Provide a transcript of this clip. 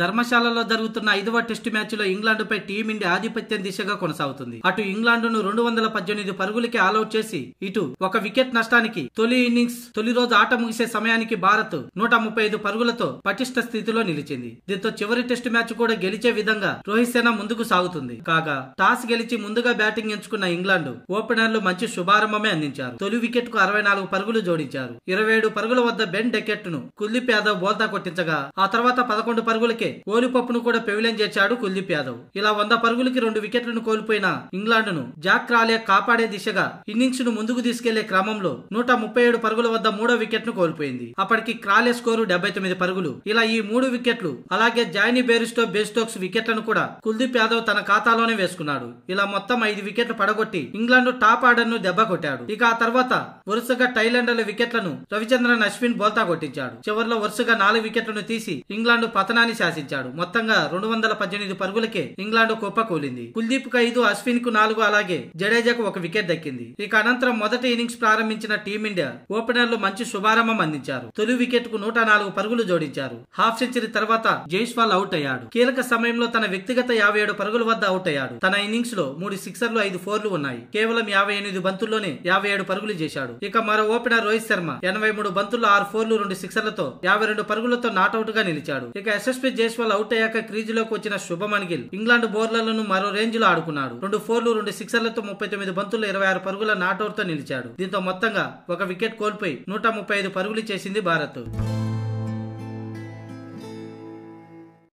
ధర్మశాలలో జరుగుతున్న 5వ టెస్టు మ్యాచ్లో ఇంగ్లాండ్పై టీమిండియా ఆధిపత్యం దిశగా కొనసాగుతుంది. అటు ఇంగ్లాండ్ను 218 పరుగులకి ఆలౌట్ చేసి ఇటు ఒక వికెట్ నష్టానికి తొలి ఇన్నింగ్స్ తొలి రోజు ఆట ముగిసే సమయానికి భారత్ 135 పరుగులతో పటిష్ట స్థితిలో నిలిచింది. దీంతో చివరి టెస్టు మ్యాచ్ కూడా గెలిచే విధంగా రోహిత్ శర్మ ముందుకు సాగుతుంది. కాగా టాస్ గెలిచి ముందుగా బ్యాటింగ్ ఎంచుకున్న ఇంగ్లాండ్ ఓపెనర్లు మంచి శుభారంభమే అందించారు. తొలి వికెట్ కు 64 పరుగులు జోడించారు. 27 పరుగుల వద్ద బెన్ డెకెట్ ను కుల్దీప్ యాదవ్ బోల్తా కొట్టించగా ఆ తర్వాత 11 పరుగులకే ఓలిపప్పును కూడా పెవిలియన్ చేశాడు కుల్దీప్ యాదవ్. ఇలా 100 పరుగులకి 2 వికెట్లను కోల్పోయిన ఇంగ్లాండ్ ను జాక్ క్రాలే కాపాడే దిశగా ఇన్నింగ్స్ ను ముందుకు తీసుకెళ్లే క్రమంలో 137 పరుగుల వద్ద 3వ వికెట్ ను కోల్పోయింది. అప్పటికి క్రాలే స్కోరు 79 పరుగులు. ఇలా ఈ 3 వికెట్లు అలాగే జానీ బేర్స్టోక్స్ వికెట్లను కూడా కుల్దీప్ యాదవ్ తన ఖాతాలోనే వేసుకున్నాడు. ఇలా మొత్తం 5 వికెట్లు పడగొట్టి ఇంగ్లాండ్ టాప్ ఆర్డర్ ను దెబ్బ కొట్టాడు. ఇక ఆ తర్వాత వరుసగా టైలాండర్ల వికెట్లను రవిచంద్రన్ అశ్విన్ బోల్తా కొట్టించాడు. చివరిలో వరుసగా 4 వికెట్లను తీసి ఇంగ్లాండ్ పతనాన్ని శాసించాడు. మొత్తంగా 218 పరుగులకే ఇంగ్లాండ్ కుప్పకూలింది. కుల్దీప్ కు 5, అశ్విన్ కు 4 అలాగే జడేజాకు 1 వికెట్ దక్కింది. ఇక అనంతరం మొదటి ఇన్నింగ్స్ ప్రారంభించిన టీమిండియా ఓపెనర్లు మంచి శుభారంభం అందించారు. తొలి వికెట్ కు 104 పరుగులు జోడించారు. హాఫ్ సెంచరీ తర్వాత జైస్వాల్ అవుట్ అయ్యాడు. కీలక సమయంలో తన వ్యక్తిగత 57 పరుగుల వద్ద అవుట్ అయ్యాడు. తన ఇన్నింగ్స్ లో 3 సిక్సర్లు 5 ఫోర్లు ఉన్నాయి. కేవలం 58 బంతుల్లోనే 57 పరుగులు చేశాడు. ఇక మరో ఓపెనర్ రోహిత్ శర్మ 83 బంతుల్లో 6 ఫోర్లు 2 సిక్సర్లతో 52 పరుగులతో నాట్అవుట్ గా నిలిచాడు. ఇక యశస్వి జైస్వాల్ అవుట్ అయ్యాక క్రీజులోకి వచ్చిన శుభమన్ గిల్ ఇంగ్లాండ్ బౌలర్లను మరో రేంజ్ లో ఆడుకున్నాడు. 2 ఫోర్లు 2 సిక్సర్లతో 39 బంతుల్లో 26 పరుగుల నాట్అవుట్ తో నిలిచాడు. దీంతో మొత్తంగా 1 వికెట్ కోల్పోయి 135 పరుగులు చేసింది భారత్.